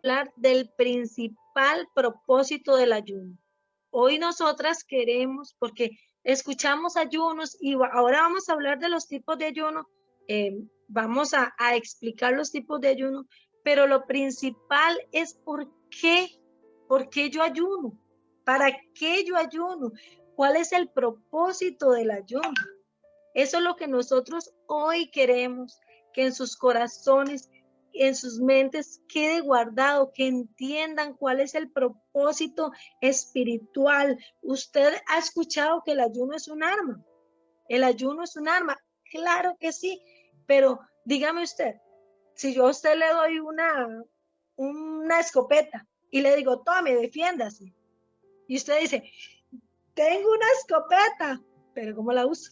hablar del principal propósito del ayuno. Hoy nosotras queremos, porque escuchamos ayunos y ahora vamos a hablar de los tipos de ayuno, vamos a explicar los tipos de ayuno, pero lo principal es por qué yo ayuno, para qué yo ayuno, cuál es el propósito del ayuno. Eso es lo que nosotros hoy queremos, que en sus corazones, en sus mentes quede guardado, que entiendan cuál es el propósito espiritual. Usted ha escuchado que el ayuno es un arma. El ayuno es un arma. Claro que sí, pero dígame usted, si yo a usted le doy una escopeta y le digo, tome, defiéndase, y usted dice, tengo una escopeta, pero ¿cómo la uso?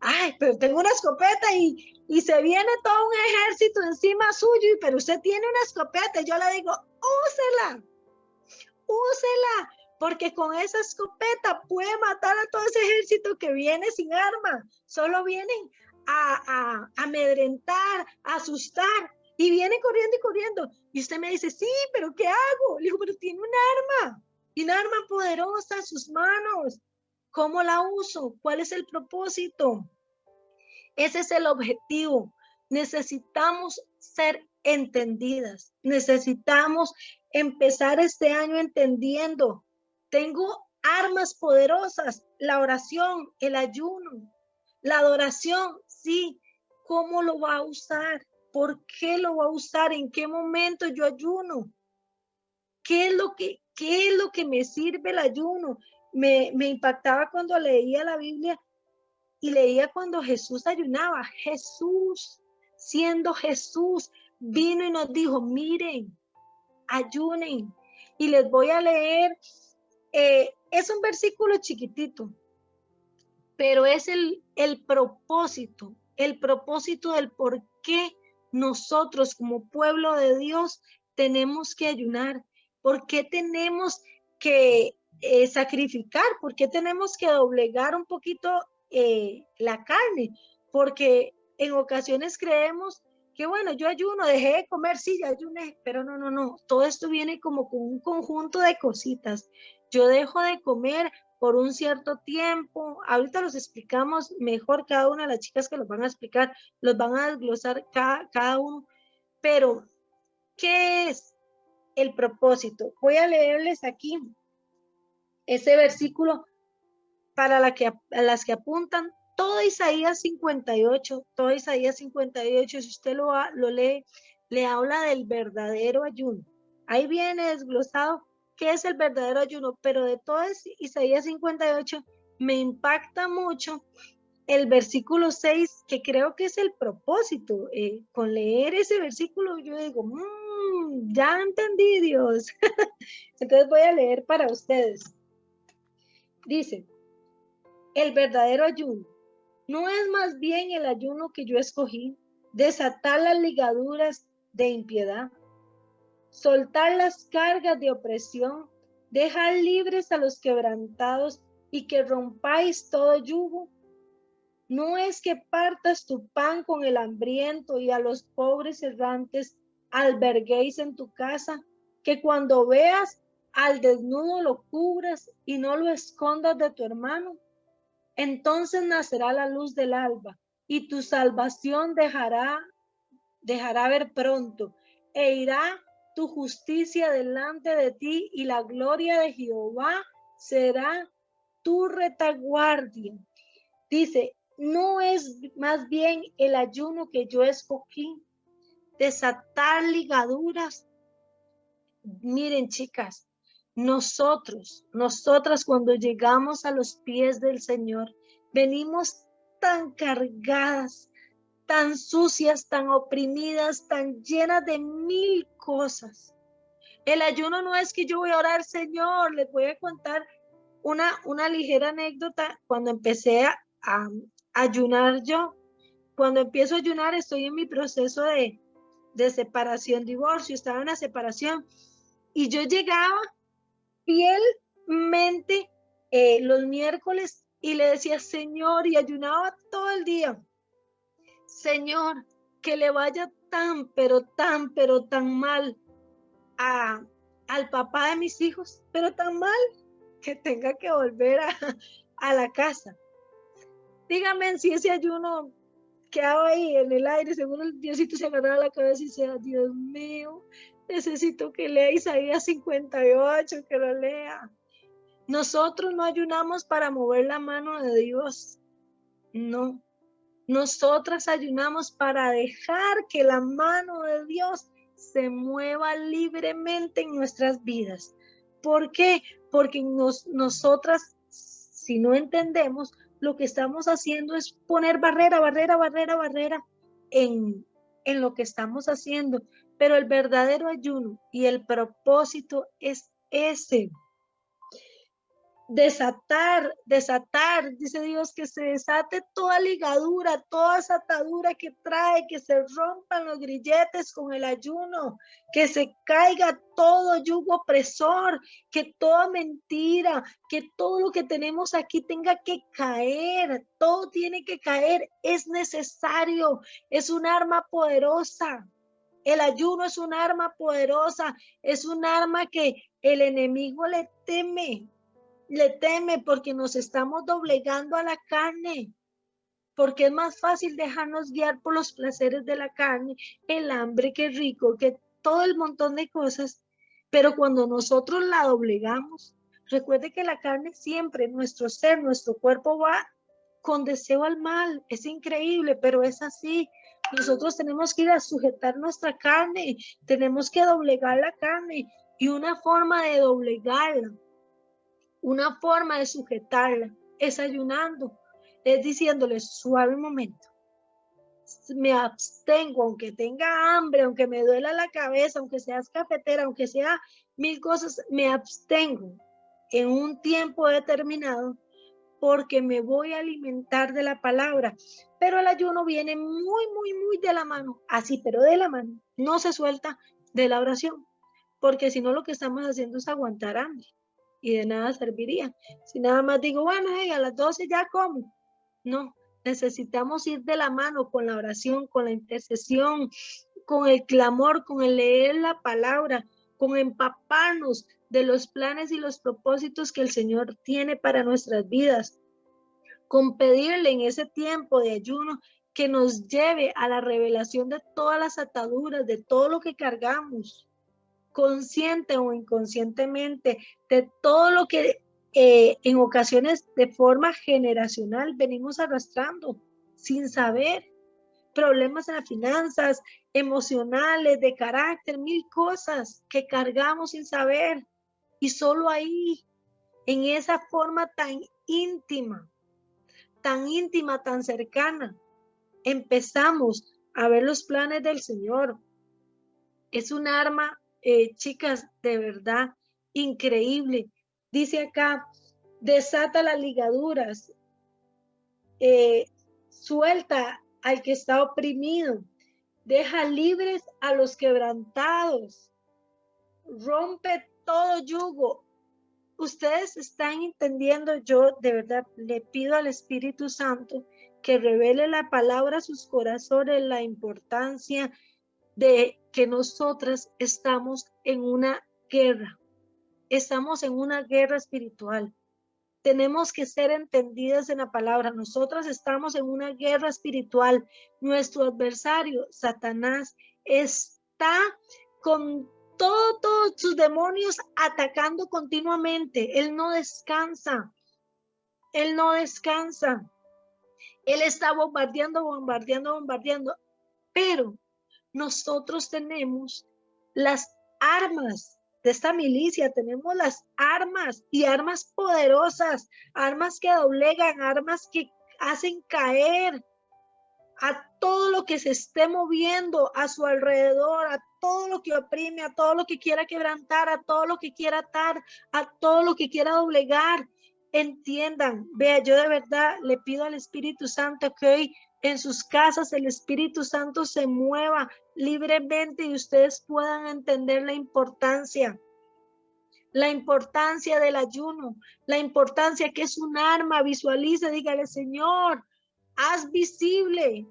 Ay, pero tengo una escopeta y se viene todo un ejército encima suyo, pero usted tiene una escopeta. Y yo le digo, úsela, úsela, porque con esa escopeta puede matar a todo ese ejército que viene sin arma. Solo vienen a amedrentar, a asustar, y vienen corriendo y corriendo. Y usted me dice, sí, pero ¿qué hago? Le digo, pero tiene y un arma poderosa en sus manos. ¿Cómo la uso? ¿Cuál es el propósito? Ese es el objetivo. Necesitamos ser entendidas. Necesitamos empezar este año entendiendo. Tengo armas poderosas, la oración, el ayuno, la adoración, sí. ¿Cómo lo va a usar? ¿Por qué lo va a usar? ¿En qué momento yo ayuno? ¿Qué es lo que me sirve el ayuno? Me impactaba cuando leía la Biblia y leía cuando Jesús ayunaba. Jesús, siendo Jesús, vino y nos dijo, miren, ayunen. Y les voy a leer, es un versículo chiquitito, pero es el propósito del por qué nosotros como pueblo de Dios tenemos que ayunar, por qué tenemos que sacrificar, por qué tenemos que doblegar un poquito la carne, porque en ocasiones creemos que bueno, yo ayuno, dejé de comer, sí, ya ayuné, pero no, todo esto viene como con un conjunto de cositas. Yo dejo de comer por un cierto tiempo. Ahorita los explicamos mejor cada una de las chicas que los van a explicar, los van a desglosar cada uno. Pero, ¿qué es el propósito? Voy a leerles aquí ese versículo para las que apuntan. Todo Isaías 58, todo Isaías 58, si usted lo lee, le habla del verdadero ayuno. Ahí viene desglosado qué es el verdadero ayuno, pero de todo Isaías 58 me impacta mucho el versículo 6, que creo que es el propósito. Con leer ese versículo yo digo, ya entendí, Dios. Entonces voy a leer para ustedes. Dice, el verdadero ayuno no es más bien el ayuno que yo escogí, desatar las ligaduras de impiedad, soltar las cargas de opresión, dejar libres a los quebrantados y que rompáis todo yugo. No es que partas tu pan con el hambriento y a los pobres errantes alberguéis en tu casa, que cuando veas al desnudo lo cubras y no lo escondas de tu hermano. Entonces nacerá la luz del alba y tu salvación dejará ver pronto e irá tu justicia delante de ti y la gloria de Jehová será tu retaguardia. Dice, no es más bien el ayuno que yo escogí, desatar ligaduras. Miren, chicas, nosotras cuando llegamos a los pies del Señor, venimos tan cargadas, tan sucias, tan oprimidas, tan llenas de mil cosas. El ayuno no es que yo voy a orar, Señor, les voy a contar una ligera anécdota. Cuando empecé a ayunar yo, cuando empiezo a ayunar estoy en mi proceso de separación, divorcio, estaba en la separación y yo llegaba fielmente los miércoles y le decía, Señor, y ayunaba todo el día, Señor, que le vaya tan, pero tan, pero tan mal al papá de mis hijos, pero tan mal que tenga que volver a la casa. Dígame si ese ayuno quedaba ahí en el aire, seguro el Diosito se agarraba la cabeza y decía, Dios mío, necesito que lea Isaías 58, que lo lea. Nosotros no ayunamos para mover la mano de Dios, no. Nosotras ayunamos para dejar que la mano de Dios se mueva libremente en nuestras vidas. ¿Por qué? Porque nosotras, si no entendemos, lo que estamos haciendo es poner barrera en lo que estamos haciendo. Pero el verdadero ayuno y el propósito es ese. Desatar, dice Dios, que se desate toda ligadura, toda esa atadura que trae, que se rompan los grilletes con el ayuno, que se caiga todo yugo opresor, que toda mentira, que todo lo que tenemos aquí tenga que caer, todo tiene que caer, es necesario, es un arma poderosa. El ayuno es un arma poderosa, es un arma que el enemigo le teme porque nos estamos doblegando a la carne, porque es más fácil dejarnos guiar por los placeres de la carne, el hambre, que rico, que todo el montón de cosas, pero cuando nosotros la doblegamos, recuerde que la carne siempre, nuestro ser, nuestro cuerpo va con deseo al mal, es increíble, pero es así. Nosotros tenemos que ir a sujetar nuestra carne, tenemos que doblegar la carne, y una forma de doblegarla, una forma de sujetarla es ayunando, es diciéndole suave un momento, me abstengo, aunque tenga hambre, aunque me duela la cabeza, aunque seas cafetera, aunque sea mil cosas, me abstengo en un tiempo determinado porque me voy a alimentar de la palabra. Pero el ayuno viene muy de la mano, así, pero de la mano, no se suelta de la oración, porque si no lo que estamos haciendo es aguantar hambre. Y de nada serviría. Si nada más digo, bueno, hey, a las 12 ya como. No, necesitamos ir de la mano con la oración, con la intercesión, con el clamor, con el leer la palabra, con empaparnos de los planes y los propósitos que el Señor tiene para nuestras vidas, con pedirle en ese tiempo de ayuno que nos lleve a la revelación de todas las ataduras, de todo lo que cargamos, consciente o inconscientemente, de todo lo que en ocasiones de forma generacional venimos arrastrando sin saber, problemas en las finanzas, emocionales, de carácter, mil cosas que cargamos sin saber, y solo ahí, en esa forma tan íntima, tan cercana, empezamos a ver los planes del Señor. Es un arma, chicas, de verdad, increíble. Dice acá, desata las ligaduras, suelta al que está oprimido, deja libres a los quebrantados, rompe todo yugo. Ustedes están entendiendo, yo de verdad le pido al Espíritu Santo que revele la palabra a sus corazones, la importancia de que nosotras estamos en una guerra espiritual. Tenemos que ser entendidas en la palabra. Nosotras estamos en una guerra espiritual. Nuestro adversario, Satanás, está con todos sus demonios atacando continuamente. Él no descansa. Él no descansa. Él está bombardeando. Pero nosotros tenemos las armas de esta milicia, tenemos las armas, y armas poderosas, armas que doblegan, armas que hacen caer a todo lo que se esté moviendo a su alrededor, a todo lo que oprime, a todo lo que quiera quebrantar, a todo lo que quiera atar, a todo lo que quiera doblegar. Entiendan, vea, yo de verdad le pido al Espíritu Santo que hoy en sus casas el Espíritu Santo se mueva libremente y ustedes puedan entender la importancia del ayuno, la importancia que es un arma. Visualice, dígale, Señor, haz visible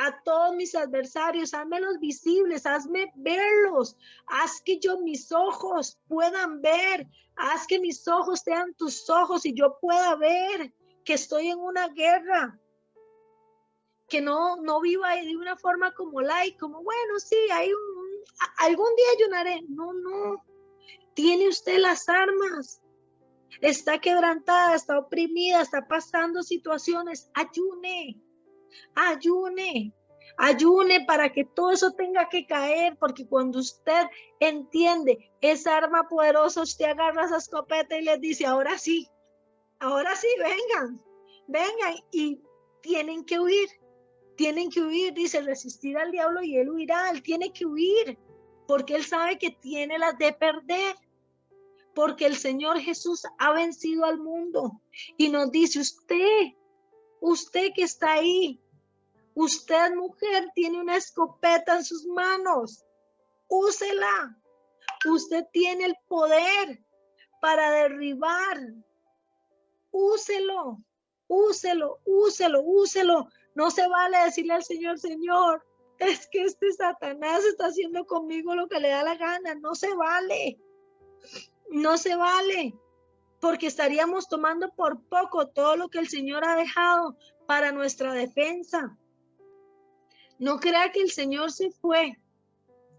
a todos mis adversarios, házmelos visibles, hazme verlos, haz que mis ojos puedan ver, haz que mis ojos sean tus ojos y yo pueda ver que estoy en una guerra, que no viva de una forma como light, como bueno, sí, algún día ayunaré. No, tiene usted las armas, está quebrantada, está oprimida, está pasando situaciones, ayune para que todo eso tenga que caer, porque cuando usted entiende esa arma poderosa, usted agarra esa escopeta y les dice, ahora sí, vengan, y tienen que huir, dice, resistir al diablo y él huirá, él tiene que huir, porque él sabe que tiene las de perder, porque el Señor Jesús ha vencido al mundo y nos dice, usted que está ahí, usted mujer tiene una escopeta en sus manos, úsela, usted tiene el poder para derribar, úselo, no se vale decirle al Señor, Señor, es que este Satanás está haciendo conmigo lo que le da la gana, no se vale, porque estaríamos tomando por poco todo lo que el Señor ha dejado para nuestra defensa. No crea que el Señor se fue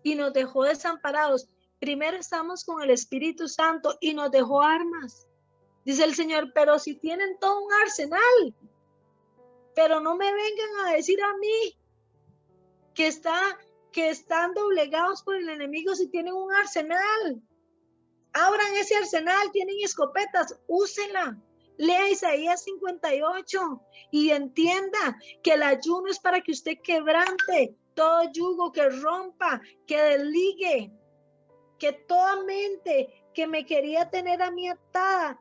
y nos dejó desamparados. Primero estamos con el Espíritu Santo y nos dejó armas. Dice el Señor, pero si tienen todo un arsenal, pero no me vengan a decir a mí que están doblegados por el enemigo si tienen un arsenal. Abran ese arsenal, tienen escopetas, úsenla. Lea Isaías 58 y entienda que el ayuno es para que usted quebrante todo yugo, que rompa, que desligue, que toda mente que me quería tener a mí atada,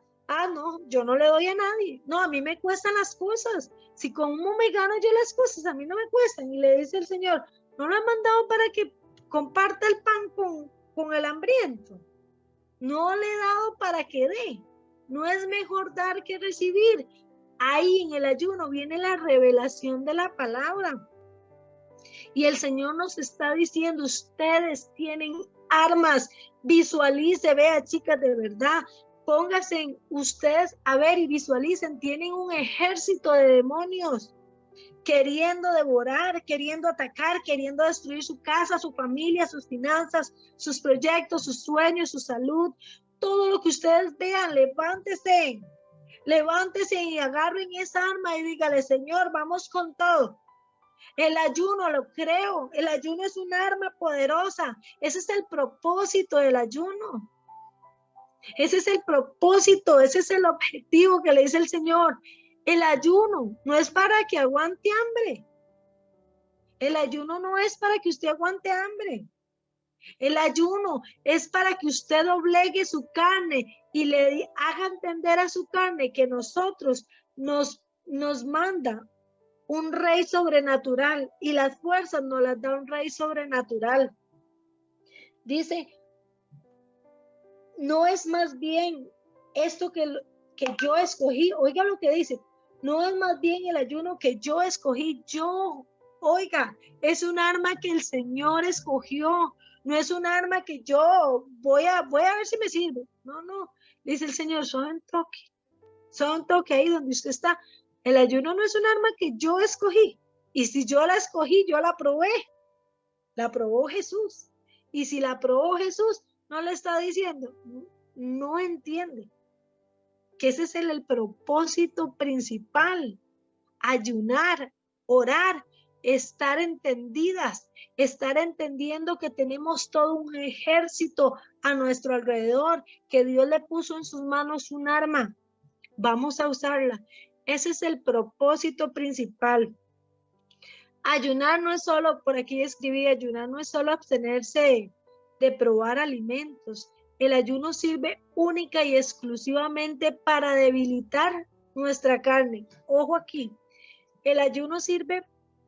no, yo no le doy a nadie, no, a mí me cuestan las cosas, si como me gano yo las cosas, a mí no me cuestan, y le dice el Señor, no lo he mandado para que comparta el pan con el hambriento, no le he dado para que dé. No es mejor dar que recibir. Ahí en el ayuno viene la revelación de la palabra. Y el Señor nos está diciendo, ustedes tienen armas. Visualice, vea, chicas, de verdad. Pónganse ustedes a ver y visualicen. Tienen un ejército de demonios queriendo devorar, queriendo atacar, queriendo destruir su casa, su familia, sus finanzas, sus proyectos, sus sueños, su salud, todo lo que ustedes vean. Levántese y agarren esa arma y dígale, Señor, vamos con todo. El ayuno, lo creo, el ayuno es un arma poderosa. Ese es el propósito del ayuno. Ese es el propósito, ese es el objetivo que le dice el Señor. El ayuno no es para que aguante hambre. El ayuno no es para que usted aguante hambre. El ayuno es para que usted doblegue su carne y le haga entender a su carne que nosotros nos manda un rey sobrenatural y las fuerzas nos las da un rey sobrenatural. Dice, no es más bien esto que yo escogí, oiga lo que dice, no es más bien el ayuno que yo escogí, oiga, es un arma que el Señor escogió, no es un arma que yo voy a ver si me sirve, no, dice el Señor, son toque ahí donde usted está, el ayuno no es un arma que yo escogí, y si yo la escogí, yo la probé, la probó Jesús, y si la probó Jesús, no le está diciendo, no entiende que ese es el propósito principal, ayunar, orar, estar entendidas, estar entendiendo que tenemos todo un ejército a nuestro alrededor, que Dios le puso en sus manos un arma, vamos a usarla. Ese es el propósito principal. Ayunar no es solo, por aquí escribí, ayunar no es solo abstenerse de probar alimentos. El ayuno sirve única y exclusivamente para debilitar nuestra carne. Ojo aquí, el ayuno sirve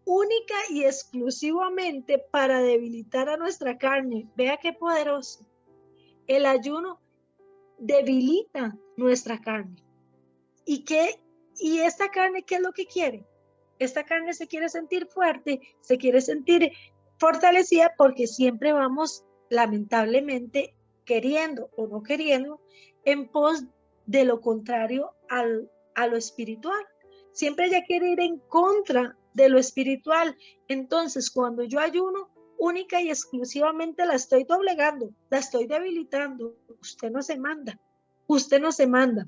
única y exclusivamente para debilitar a nuestra carne. Vea qué poderoso. El ayuno debilita nuestra carne. ¿Y esta carne qué es lo que quiere? esta carne se quiere sentir fuerte, se quiere sentir fortalecida porque siempre vamos, lamentablemente, queriendo o no queriendo, en pos de lo contrario a lo espiritual. Siempre ella quiere ir en contra de lo espiritual. Entonces, cuando yo ayuno, única y exclusivamente la estoy doblegando, la estoy debilitando. Usted no se manda, usted no se manda.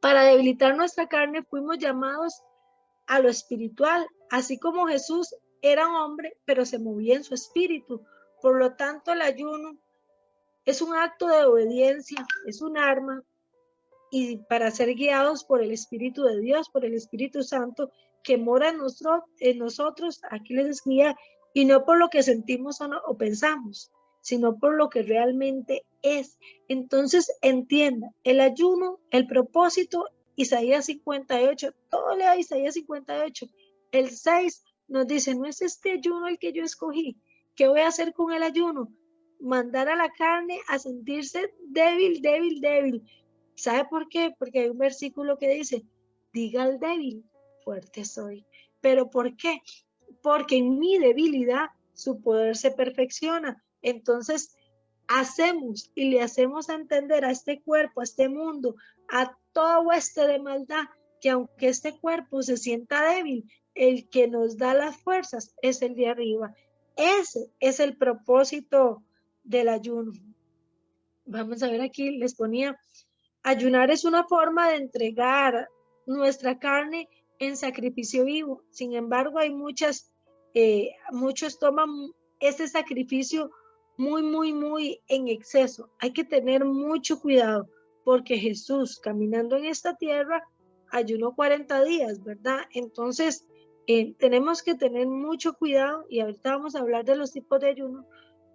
Para debilitar nuestra carne fuimos llamados a lo espiritual, así como Jesús era un hombre, pero se movía en su espíritu. Por lo tanto, el ayuno es un acto de obediencia, es un arma, y para ser guiados por el Espíritu de Dios, por el Espíritu Santo, que mora en nosotros, aquí les escribía, y no por lo que sentimos o pensamos, sino por lo que realmente es. Entonces, entienda, el ayuno, el propósito, Isaías 58, todo lea Isaías 58, el 6 nos dice, no es este ayuno el que yo escogí. ¿Qué voy a hacer con el ayuno? Mandar a la carne a sentirse débil, débil, débil. ¿Sabe por qué? Porque hay un versículo que dice, diga al débil, fuerte soy. ¿Pero por qué? Porque en mi debilidad su poder se perfecciona. Entonces, hacemos y le hacemos entender a este cuerpo, a este mundo, a toda hueste de maldad, que aunque este cuerpo se sienta débil, el que nos da las fuerzas es el de arriba. Ese es el propósito del ayuno. Vamos a ver aquí, les ponía, ayunar es una forma de entregar nuestra carne en sacrificio vivo. Sin embargo, hay muchos toman este sacrificio muy en exceso. Hay que tener mucho cuidado porque Jesús, caminando en esta tierra, ayunó 40 días, ¿verdad? Entonces, tenemos que tener mucho cuidado y ahorita vamos a hablar de los tipos de ayuno,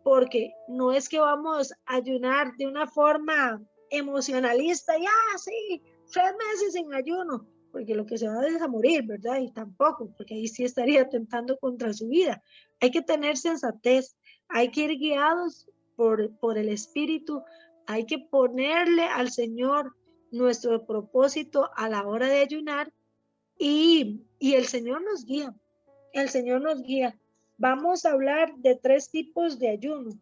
porque no es que vamos a ayunar de una forma emocionalista, ya, sí, 3 meses en ayuno, porque lo que se va es a morir, ¿verdad? Y tampoco, porque ahí sí estaría atentando contra su vida. Hay que tener sensatez, hay que ir guiados por el Espíritu, hay que ponerle al Señor nuestro propósito a la hora de ayunar y el Señor nos guía, el Señor nos guía. Vamos a hablar de 3 tipos de ayuno.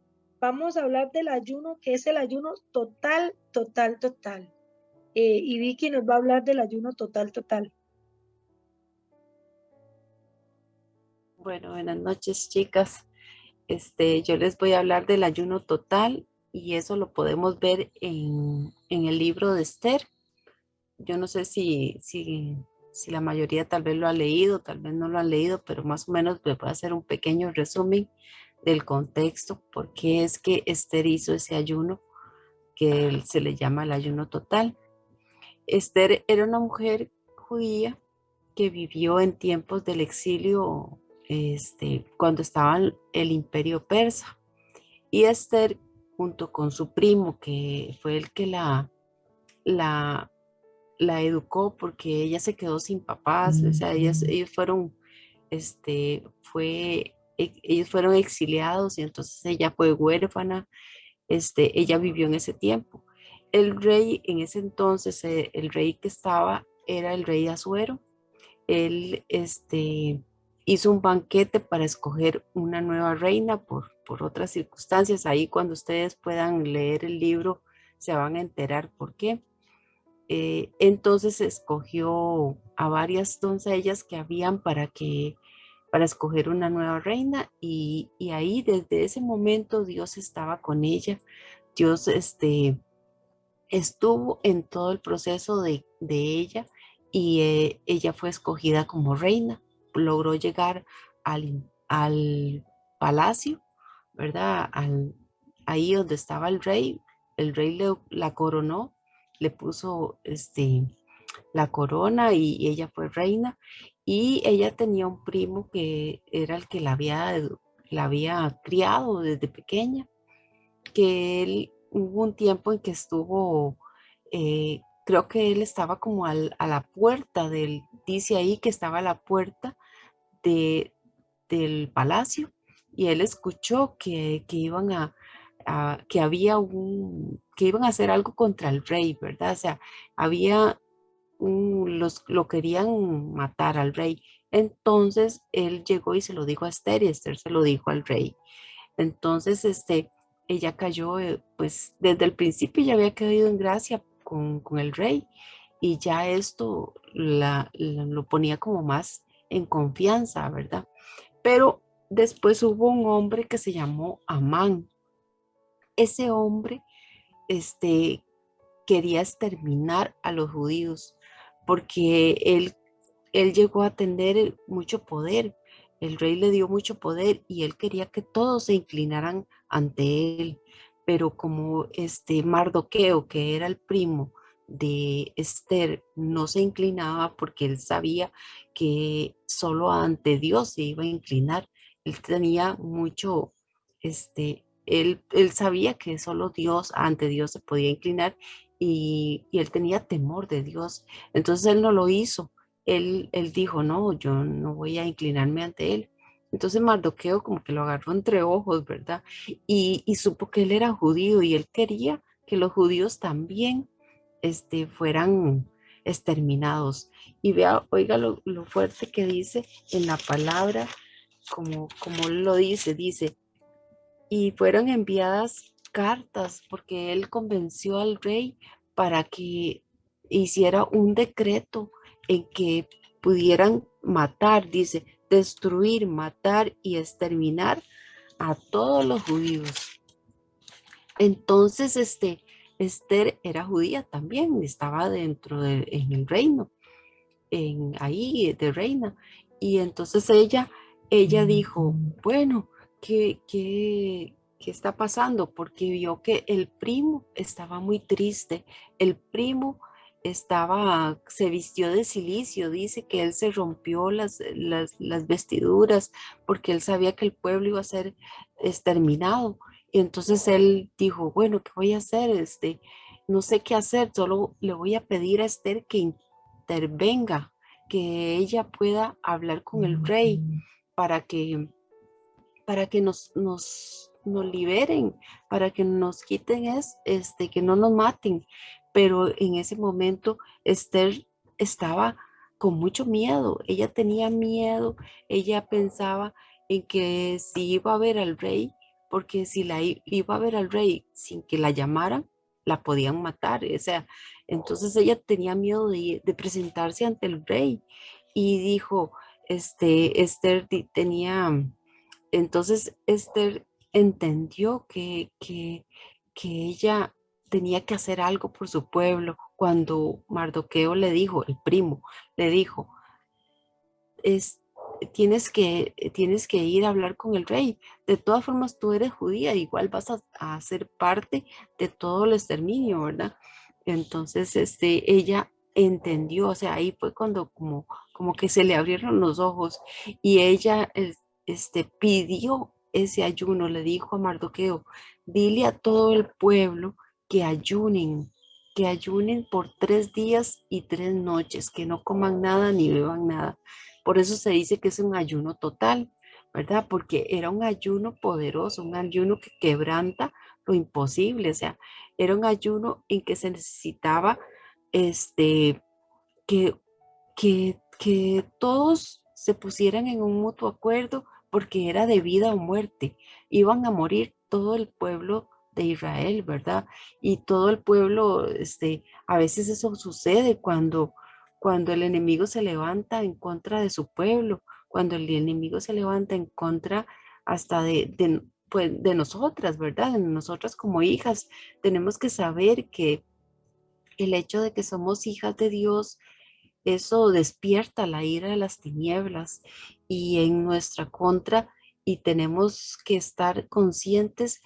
Vamos a hablar del ayuno que es el ayuno total, total, total. Y Vicky nos va a hablar del ayuno total, total. Bueno, buenas noches, chicas. Yo les voy a hablar del ayuno total y eso lo podemos ver en el libro de Esther. Yo no sé si la mayoría tal vez lo ha leído, tal vez no lo han leído, pero más o menos les voy a hacer un pequeño resumen del contexto, por qué es que Esther hizo ese ayuno que se le llama el ayuno total. Esther era una mujer judía que vivió en tiempos del exilio, cuando estaba el imperio persa. Y Esther, junto con su primo, que fue el que la, la educó, porque ella se quedó sin papás, o sea, ellos fueron, ellos fueron exiliados y entonces ella fue huérfana, ella vivió en ese tiempo. El rey en ese entonces, el rey que estaba era el rey Asuero. Él hizo un banquete para escoger una nueva reina por otras circunstancias. Ahí cuando ustedes puedan leer el libro se van a enterar por qué. Entonces escogió a varias doncellas que habían para escoger una nueva reina y ahí desde ese momento Dios estaba con ella. Dios estuvo en todo el proceso de ella y ella fue escogida como reina. Logró llegar al palacio, ¿verdad? Ahí donde estaba el rey la coronó, le puso la corona y ella fue reina. Y ella tenía un primo que era el que la había criado desde pequeña, que él hubo un tiempo en que estuvo, creo que él estaba como a la puerta dice ahí que estaba a la puerta de, del palacio y él escuchó que iban que había que iban a hacer algo contra el rey, ¿verdad? O sea, había lo querían matar al rey. Entonces él llegó y se lo dijo a Esther y Esther se lo dijo al rey. Entonces, ella cayó, pues desde el principio ya había caído en gracia con el rey y ya esto lo ponía como más en confianza, ¿verdad? Pero después hubo un hombre que se llamó Amán. Ese hombre, este, quería exterminar a los judíos porque él llegó a tener mucho poder. El rey le dio mucho poder y él quería que todos se inclinaran ante él. Pero como Mardoqueo, que era el primo de Esther, no se inclinaba porque él sabía que solo ante Dios se iba a inclinar. Él tenía mucho, él sabía que solo Dios, ante Dios se podía inclinar y él tenía temor de Dios. Entonces él no lo hizo. Él dijo, no, yo no voy a inclinarme ante él. Entonces Mardoqueo como que lo agarró entre ojos, ¿verdad? Y supo que él era judío y él quería que los judíos también fueran exterminados. Y vea, oiga lo fuerte que dice en la palabra, como lo dice, y fueron enviadas cartas porque él convenció al rey para que hiciera un decreto en que pudieran matar, dice, destruir, matar y exterminar a todos los judíos. Entonces, Esther era judía también, estaba en el reino, ahí de reina. Y entonces ella dijo, bueno, ¿qué está pasando? Porque vio que el primo estaba muy triste. El primo se vistió de cilicio, dice que él se rompió las vestiduras porque él sabía que el pueblo iba a ser exterminado. Y entonces él dijo, bueno, ¿qué voy a hacer? No sé qué hacer, solo le voy a pedir a Esther que intervenga, que ella pueda hablar con el rey para que, para que nos liberen, para que nos quiten, que no nos maten. Pero en ese momento Esther estaba con mucho miedo, ella tenía miedo, ella pensaba en que si iba a ver al rey, porque si iba a ver al rey sin que la llamaran, la podían matar, o sea, entonces ella tenía miedo de presentarse ante el rey y dijo, Esther tenía, entonces Esther entendió que ella tenía que hacer algo por su pueblo cuando Mardoqueo le dijo, el primo, le dijo, es, tienes que ir a hablar con el rey. De todas formas, tú eres judía, igual vas a ser parte de todo el exterminio, ¿verdad? Entonces, ella entendió, o sea, ahí fue cuando como que se le abrieron los ojos y ella, pidió ese ayuno, le dijo a Mardoqueo, dile a todo el pueblo que ayunen, que ayunen por 3 días y 3 noches, que no coman nada ni beban nada. Por eso se dice que es un ayuno total, ¿verdad? Porque era un ayuno poderoso, un ayuno que quebranta lo imposible, o sea, era un ayuno en que se necesitaba este, que, que todos se pusieran en un mutuo acuerdo porque era de vida o muerte. Iban a morir todo el pueblo de Israel, ¿verdad? Y todo el pueblo, a veces eso sucede cuando el enemigo se levanta en contra de su pueblo, cuando el enemigo se levanta en contra hasta pues, de nosotras, ¿verdad? De nosotras como hijas, tenemos que saber que el hecho de que somos hijas de Dios, eso despierta la ira de las tinieblas y en nuestra contra, y tenemos que estar conscientes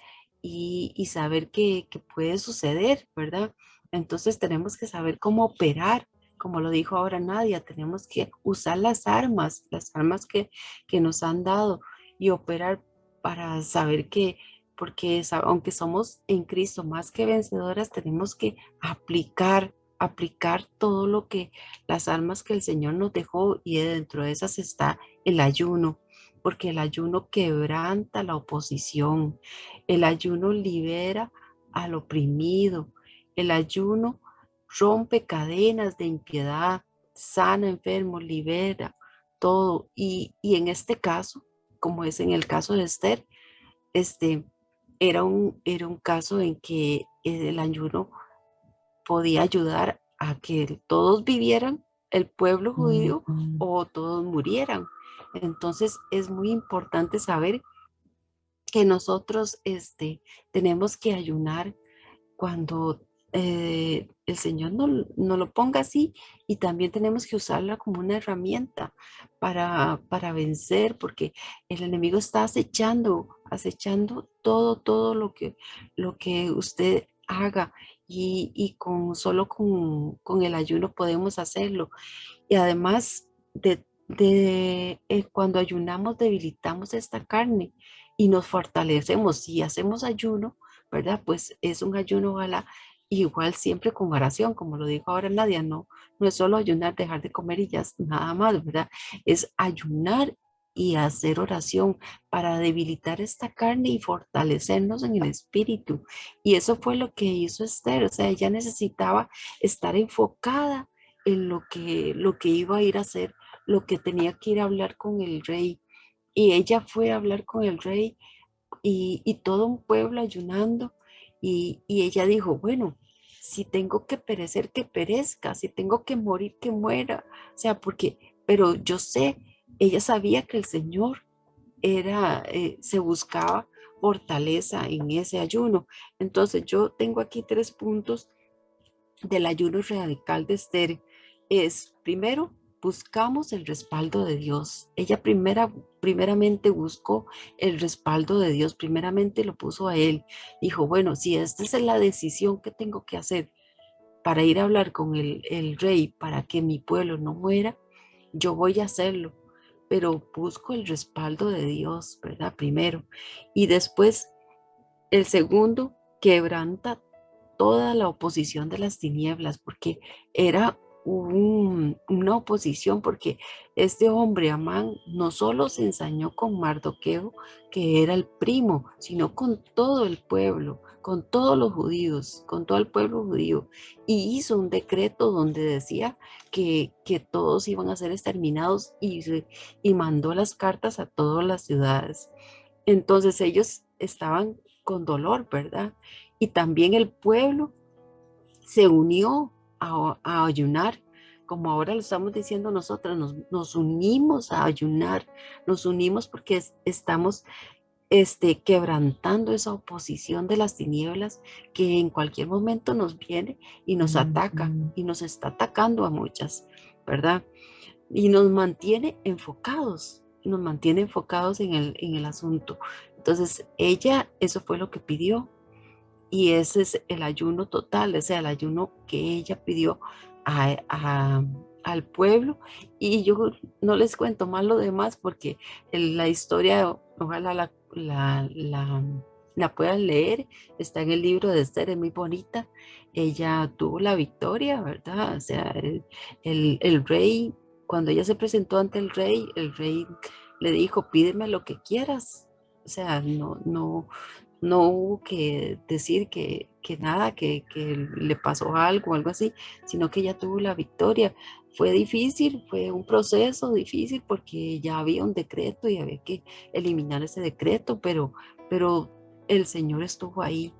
y saber que puede suceder, ¿verdad? Entonces tenemos que saber cómo operar, como lo dijo ahora Nadia, tenemos que usar las armas que nos han dado y operar para saber que, porque aunque somos en Cristo más que vencedoras, tenemos que aplicar todo lo que las armas que el Señor nos dejó y dentro de esas está el ayuno, porque el ayuno quebranta la oposición, el ayuno libera al oprimido, el ayuno rompe cadenas de impiedad, sana enfermos, libera. todo. Y en este caso, como es en el caso de Esther, este, era un caso en que el ayuno podía ayudar a que todos vivieran, el pueblo judío, o todos murieran. Entonces es muy importante saber que nosotros tenemos que ayunar cuando el Señor no lo ponga así, y también tenemos que usarla como una herramienta para vencer, porque el enemigo está acechando todo lo que usted haga, y solo con el ayuno podemos hacerlo. Y además cuando ayunamos debilitamos esta carne y nos fortalecemos. Si hacemos ayuno, ¿verdad? Pues es un ayuno, ojalá, igual siempre con oración, como lo dijo ahora Nadia, no es solo ayunar, dejar de comer y ya nada más, ¿verdad? Es ayunar y hacer oración para debilitar esta carne y fortalecernos en el espíritu. Y eso fue lo que hizo Esther, o sea, ella necesitaba estar enfocada en lo que iba a ir a hacer, lo que tenía que ir a hablar con el rey. Y ella fue a hablar con el rey, y todo un pueblo ayunando, y ella dijo, bueno, si tengo que perecer, que perezca, si tengo que morir, que muera, o sea, pero yo sé, ella sabía que el Señor se buscaba fortaleza en ese ayuno. Entonces yo tengo aquí 3 puntos del ayuno radical de Esther. Es, primero, buscamos el respaldo de Dios. Ella primeramente buscó el respaldo de Dios, primeramente lo puso a Él. Dijo, bueno, si esta es la decisión que tengo que hacer para ir a hablar con el rey para que mi pueblo no muera, yo voy a hacerlo, pero busco el respaldo de Dios, ¿verdad? Primero. Y después, el segundo, quebranta toda la oposición de las tinieblas, porque era una oposición, porque este hombre, Amán, no solo se ensañó con Mardoqueo, que era el primo, sino con todo el pueblo, con todos los judíos, con todo el pueblo judío, y hizo un decreto donde decía que todos iban a ser exterminados, y mandó las cartas a todas las ciudades. Entonces ellos estaban con dolor, ¿verdad? Y también el pueblo se unió a ayunar, como ahora lo estamos diciendo nosotros, nos unimos a ayunar, nos unimos porque estamos quebrantando esa oposición de las tinieblas que en cualquier momento nos viene y nos ataca, y nos está atacando a muchas, ¿verdad? Y nos mantiene enfocados en el asunto. Entonces, ella, eso fue lo que pidió, y ese es el ayuno total, o sea, el ayuno que ella pidió al pueblo. Y yo no les cuento más lo demás porque la historia, ojalá la puedan leer, está en el libro de Esther, es muy bonita. Ella tuvo la victoria, ¿verdad? O sea, el rey, cuando ella se presentó ante el rey le dijo, pídeme lo que quieras. O sea, no hubo que decir que nada, que le pasó algo o algo así, sino que ella tuvo la victoria. Fue difícil, fue un proceso difícil porque ya había un decreto y había que eliminar ese decreto, pero el Señor estuvo ahí.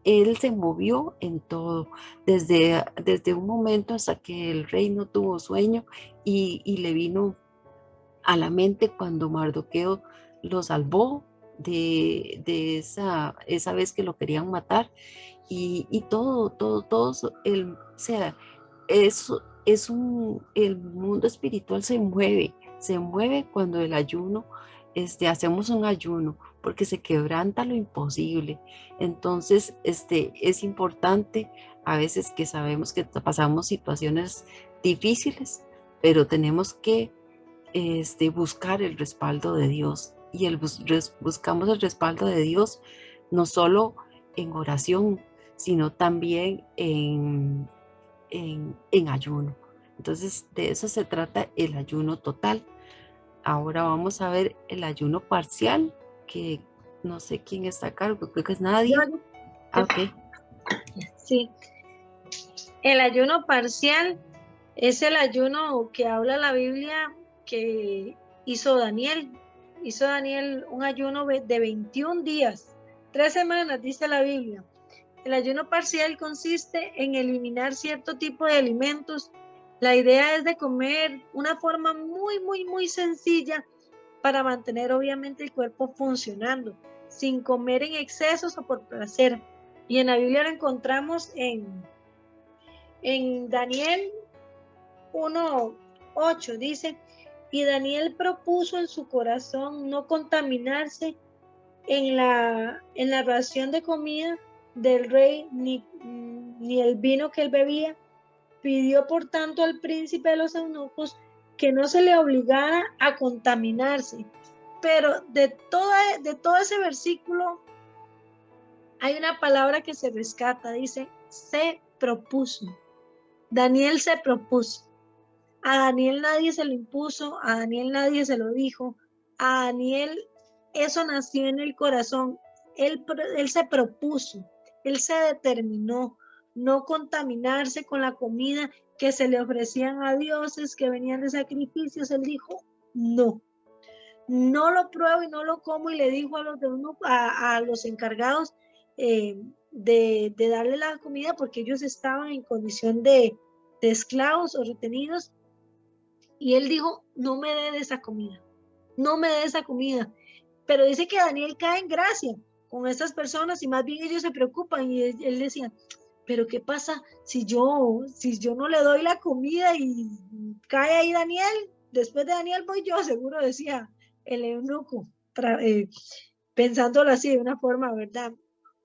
Él se movió en todo, desde un momento hasta que el rey no tuvo sueño, y le vino a la mente cuando Mardoqueo lo salvó de esa vez que lo querían matar, y todo, o sea, el mundo espiritual se mueve cuando el ayuno, hacemos un ayuno, porque se quebranta lo imposible. Entonces, es importante a veces que sabemos que pasamos situaciones difíciles, pero tenemos que buscar el respaldo de Dios. Y buscamos el respaldo de Dios no solo en oración, sino también en ayuno. Entonces, de eso se trata el ayuno total. Ahora vamos a ver el ayuno parcial, que no sé quién está a cargo, creo que es nadie. Ok. Sí, el ayuno parcial es el ayuno que habla la Biblia que hizo Daniel. Hizo Daniel un ayuno de 21 días, 3 semanas, dice la Biblia. El ayuno parcial consiste en eliminar cierto tipo de alimentos. La idea es de comer una forma muy sencilla para mantener obviamente el cuerpo funcionando, sin comer en excesos o por placer. Y en la Biblia lo encontramos en Daniel 1:8, dice, y Daniel propuso en su corazón no contaminarse en la ración de comida del rey, ni el vino que él bebía. Pidió por tanto al príncipe de los eunucos que no se le obligara a contaminarse. Pero de todo ese versículo hay una palabra que se rescata, dice, se propuso. Daniel se propuso. A Daniel nadie se lo impuso, a Daniel nadie se lo dijo, a Daniel eso nació en el corazón. Él se propuso, él se determinó no contaminarse con la comida que se le ofrecían a dioses que venían de sacrificios. Él dijo, no lo pruebo y no lo como, y le dijo a los encargados de darle la comida, porque ellos estaban en condición de esclavos o retenidos, y él dijo, no me dé de esa comida, no me dé esa comida. Pero dice que Daniel cae en gracia con estas personas y más bien ellos se preocupan, y él decía, pero ¿qué pasa si yo no le doy la comida y cae ahí Daniel? Después de Daniel voy yo, seguro decía el eunuco, pensándolo así de una forma, ¿verdad?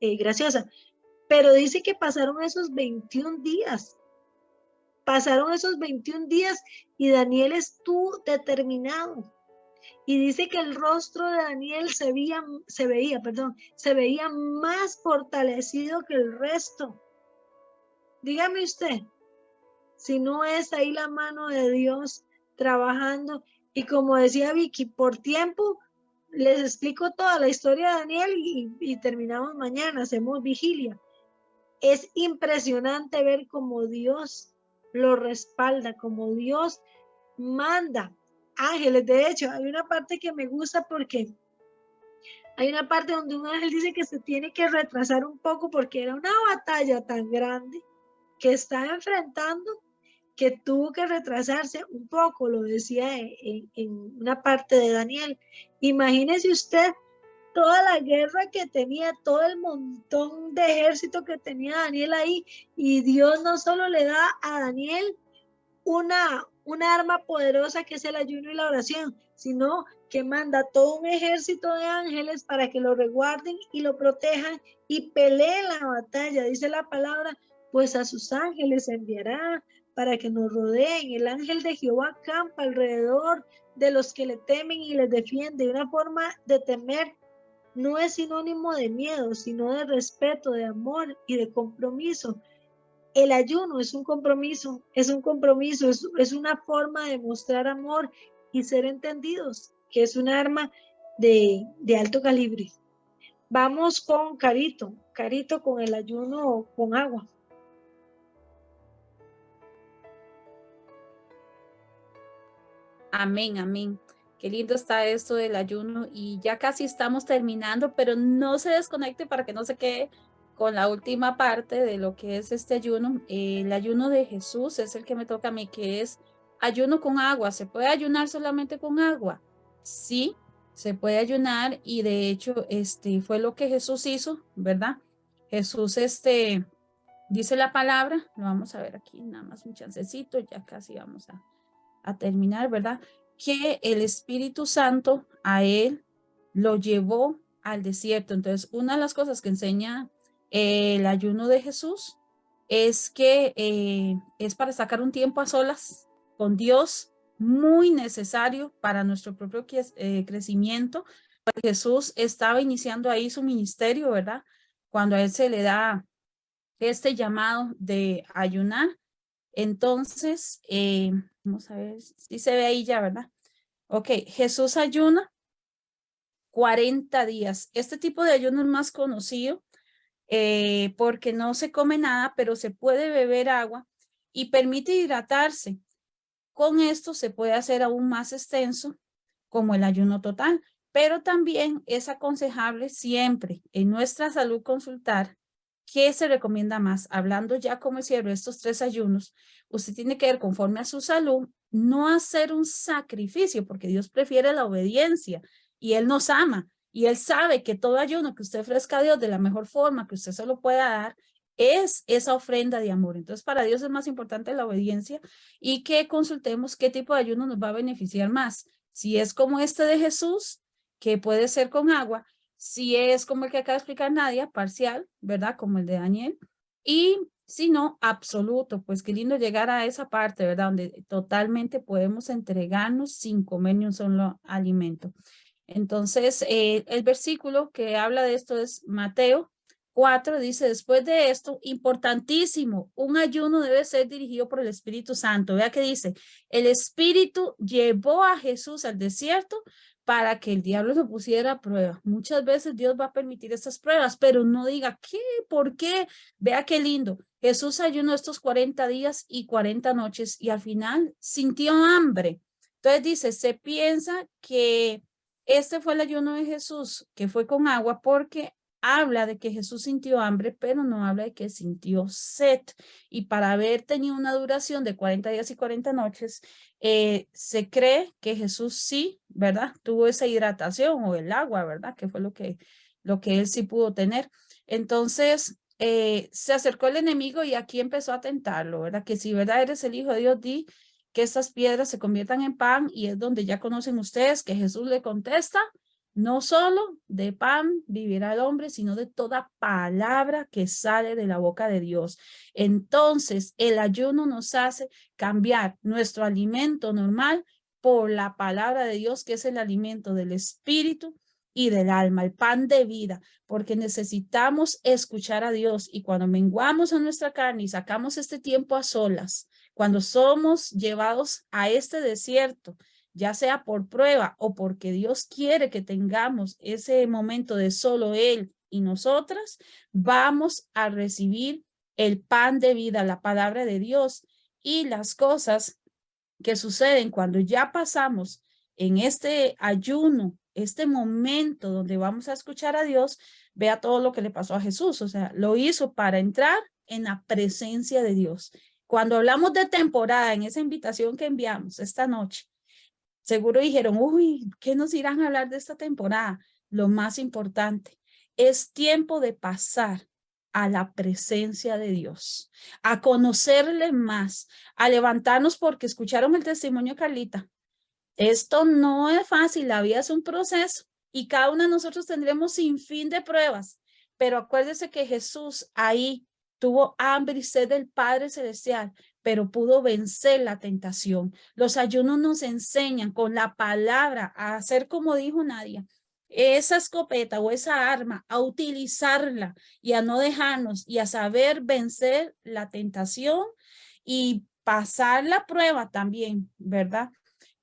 Graciosa. Pero dice que pasaron esos 21 días. Pasaron esos 21 días y Daniel estuvo determinado. Y dice que el rostro de Daniel se veía más fortalecido que el resto. Dígame usted, si no es ahí la mano de Dios trabajando. Y como decía Vicky, por tiempo les explico toda la historia de Daniel y terminamos mañana, hacemos vigilia. Es impresionante ver cómo Dios lo respalda, cómo Dios manda ángeles. De hecho, hay una parte que me gusta porque hay una parte donde un ángel dice que se tiene que retrasar un poco porque era una batalla tan grande que está enfrentando que tuvo que retrasarse un poco, lo decía en una parte de Daniel. Imagínese usted toda la guerra que tenía, todo el montón de ejército que tenía Daniel ahí, y Dios no solo le da a Daniel una arma poderosa que es el ayuno y la oración, sino que manda todo un ejército de ángeles para que lo resguarden y lo protejan y peleen la batalla. Dice la palabra, pues a sus ángeles enviará para que nos rodeen. El ángel de Jehová campa alrededor de los que le temen y les defiende. Una forma de temer no es sinónimo de miedo, sino de respeto, de amor y de compromiso. El ayuno es un compromiso, es una forma de mostrar amor y ser entendidos, que es un arma de alto calibre. Vamos con Carito con el ayuno con agua. Amén, amén. Qué lindo está esto del ayuno y ya casi estamos terminando, pero no se desconecte para que no se quede con la última parte de lo que es este ayuno. El ayuno de Jesús es el que me toca a mí, que es ayuno con agua. ¿Se puede ayunar solamente con agua? Sí, se puede ayunar y de hecho fue lo que Jesús hizo, ¿verdad? Jesús dice la palabra, lo vamos a ver aquí, nada más un chancecito, ya casi vamos a terminar, ¿verdad? Que el Espíritu Santo a él lo llevó al desierto. Entonces, una de las cosas que enseña el ayuno de Jesús es que es para sacar un tiempo a solas con Dios, muy necesario para nuestro propio crecimiento. Jesús estaba iniciando ahí su ministerio, ¿verdad? Cuando a él se le da este llamado de ayunar. Entonces, vamos a ver si se ve ahí ya, ¿verdad? Ok, Jesús ayuna 40 días. Este tipo de ayuno es más conocido porque no se come nada, pero se puede beber agua y permite hidratarse. Con esto se puede hacer aún más extenso como el ayuno total, pero también es aconsejable siempre en nuestra salud consultar qué se recomienda más. Hablando ya como cierro estos 3 ayunos, usted tiene que ver conforme a su salud, no hacer un sacrificio, porque Dios prefiere la obediencia y Él nos ama. Y Él sabe que todo ayuno que usted ofrezca a Dios de la mejor forma que usted se lo pueda dar es esa ofrenda de amor. Entonces, para Dios es más importante la obediencia y que consultemos qué tipo de ayuno nos va a beneficiar más. Si es como este de Jesús, que puede ser con agua, si es como el que acaba de explicar Nadia, parcial, ¿verdad? Como el de Daniel. Y si no, absoluto. Pues qué lindo llegar a esa parte, ¿verdad? Donde totalmente podemos entregarnos sin comer ni un solo alimento. Entonces, el versículo que habla de esto es Mateo 4, dice, después de esto, importantísimo, un ayuno debe ser dirigido por el Espíritu Santo. Vea que dice, el Espíritu llevó a Jesús al desierto para que el diablo lo pusiera a prueba. Muchas veces Dios va a permitir estas pruebas, pero no diga, ¿qué? ¿Por qué? Vea qué lindo. Jesús ayunó estos 40 días y 40 noches y al final sintió hambre. Entonces dice, se piensa que este fue el ayuno de Jesús, que fue con agua, porque habla de que Jesús sintió hambre, pero no habla de que sintió sed. Y para haber tenido una duración de 40 días y 40 noches, se cree que Jesús sí, ¿verdad? Tuvo esa hidratación o el agua, ¿verdad? Que fue lo que él sí pudo tener. Entonces, se acercó el enemigo y aquí empezó a tentarlo, ¿verdad? Que si, ¿verdad? Eres el Hijo de Dios, di que estas piedras se conviertan en pan, y es donde ya conocen ustedes que Jesús le contesta, no solo de pan vivirá el hombre, sino de toda palabra que sale de la boca de Dios. Entonces, el ayuno nos hace cambiar nuestro alimento normal por la palabra de Dios, que es el alimento del espíritu y del alma, el pan de vida, porque necesitamos escuchar a Dios. Y cuando menguamos a nuestra carne y sacamos este tiempo a solas, cuando somos llevados a este desierto, ya sea por prueba o porque Dios quiere que tengamos ese momento de solo Él y nosotras, vamos a recibir el pan de vida, la palabra de Dios, y las cosas que suceden cuando ya pasamos en este ayuno, este momento donde vamos a escuchar a Dios. Vea todo lo que le pasó a Jesús, o sea, lo hizo para entrar en la presencia de Dios. Cuando hablamos de temporada, en esa invitación que enviamos esta noche, seguro dijeron, uy, ¿qué nos irán a hablar de esta temporada? Lo más importante, es tiempo de pasar a la presencia de Dios, a conocerle más, a levantarnos, porque escucharon el testimonio de Carlita. Esto no es fácil, la vida es un proceso y cada uno de nosotros tendremos sin fin de pruebas, pero acuérdese que Jesús ahí tuvo hambre y sed del Padre Celestial, pero pudo vencer la tentación. Los ayunos nos enseñan con la palabra a hacer como dijo Nadia, esa escopeta o esa arma, a utilizarla y a no dejarnos y a saber vencer la tentación y pasar la prueba también, ¿verdad?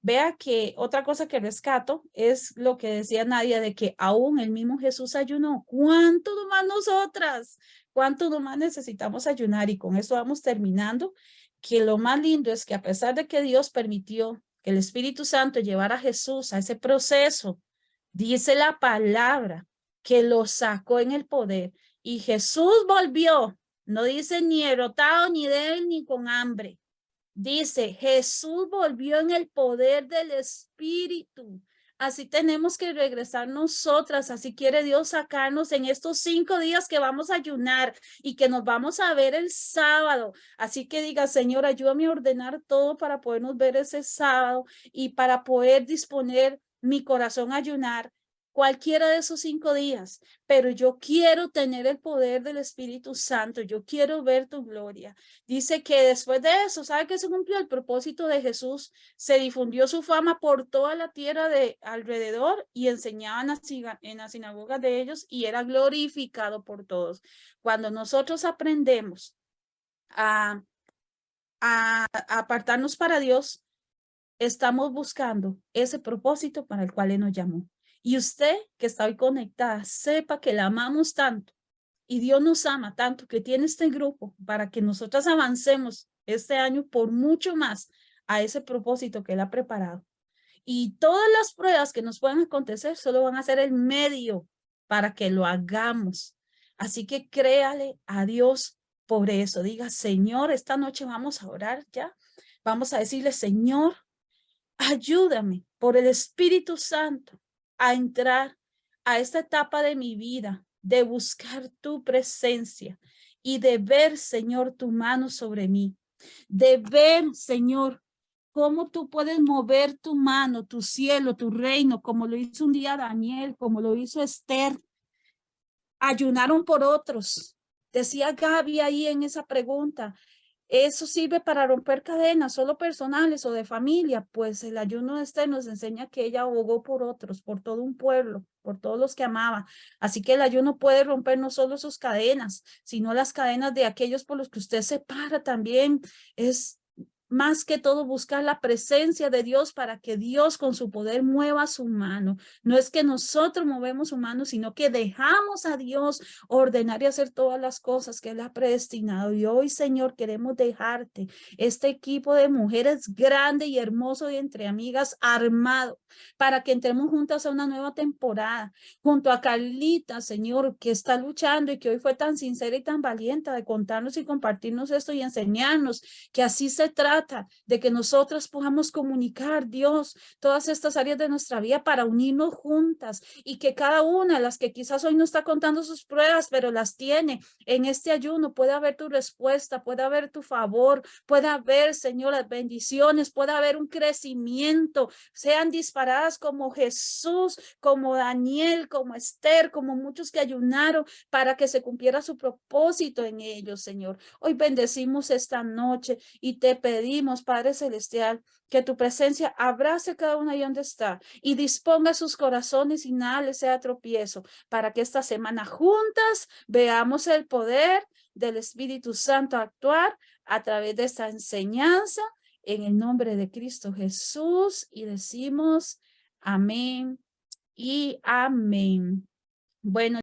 Vea que otra cosa que rescato es lo que decía Nadia, de que aún el mismo Jesús ayunó. ¿Cuánto más nosotras? ¿Cuánto más necesitamos ayunar? Y con eso vamos terminando, que lo más lindo es que a pesar de que Dios permitió que el Espíritu Santo llevara a Jesús a ese proceso, dice la palabra que lo sacó en el poder y Jesús volvió, no dice ni derrotado, ni débil, ni con hambre. Dice, Jesús volvió en el poder del Espíritu. Así tenemos que regresar nosotras. Así quiere Dios sacarnos en estos 5 días que vamos a ayunar y que nos vamos a ver el sábado. Así que diga, Señor, ayúdame a ordenar todo para podernos ver ese sábado y para poder disponer mi corazón a ayunar cualquiera de esos 5 días. Pero yo quiero tener el poder del Espíritu Santo. Yo quiero ver tu gloria. Dice que después de eso, ¿sabe que se cumplió el propósito de Jesús? Se difundió su fama por toda la tierra de alrededor y enseñaba en las sinagogas de ellos y era glorificado por todos. Cuando nosotros aprendemos a apartarnos para Dios, estamos buscando ese propósito para el cual Él nos llamó. Y usted que está hoy conectada, sepa que la amamos tanto y Dios nos ama tanto que tiene este grupo para que nosotras avancemos este año por mucho más a ese propósito que Él ha preparado. Y todas las pruebas que nos puedan acontecer solo van a ser el medio para que lo hagamos. Así que créale a Dios por eso. Diga, Señor, esta noche vamos a orar ya. Vamos a decirle, Señor, ayúdame por el Espíritu Santo a entrar a esta etapa de mi vida, de buscar tu presencia y de ver, Señor, tu mano sobre mí. De ver, Señor, cómo tú puedes mover tu mano, tu cielo, tu reino, como lo hizo un día Daniel, como lo hizo Esther. Ayunaron por otros. Decía Gaby ahí en esa pregunta, ¿eso sirve para romper cadenas solo personales o de familia? Pues el ayuno de Esther nos enseña que ella abogó por otros, por todo un pueblo, por todos los que amaba. Así que el ayuno puede romper no solo sus cadenas, sino las cadenas de aquellos por los que usted se para también. Es más que todo buscar la presencia de Dios para que Dios con su poder mueva su mano. No es que nosotros movemos su mano, sino que dejamos a Dios ordenar y hacer todas las cosas que Él ha predestinado. Y hoy, Señor, queremos dejarte este equipo de mujeres grande y hermoso y entre amigas armado para que entremos juntas a una nueva temporada. Junto a Carlita, Señor, que está luchando y que hoy fue tan sincera y tan valiente de contarnos y compartirnos esto y enseñarnos que así se trata de que nosotras podamos comunicar, Dios, todas estas áreas de nuestra vida para unirnos juntas y que cada una, las que quizás hoy no está contando sus pruebas, pero las tiene en este ayuno, pueda haber tu respuesta, pueda haber tu favor, pueda haber, Señor, las bendiciones, pueda haber un crecimiento, sean disparadas como Jesús, como Daniel, como Esther, como muchos que ayunaron para que se cumpliera su propósito en ellos, Señor. Hoy bendecimos esta noche y te pedimos, Padre Celestial, que tu presencia abrace cada una ahí donde está y disponga sus corazones y nada les sea tropiezo para que esta semana juntas veamos el poder del Espíritu Santo actuar a través de esta enseñanza en el nombre de Cristo Jesús y decimos amén y amén. Bueno.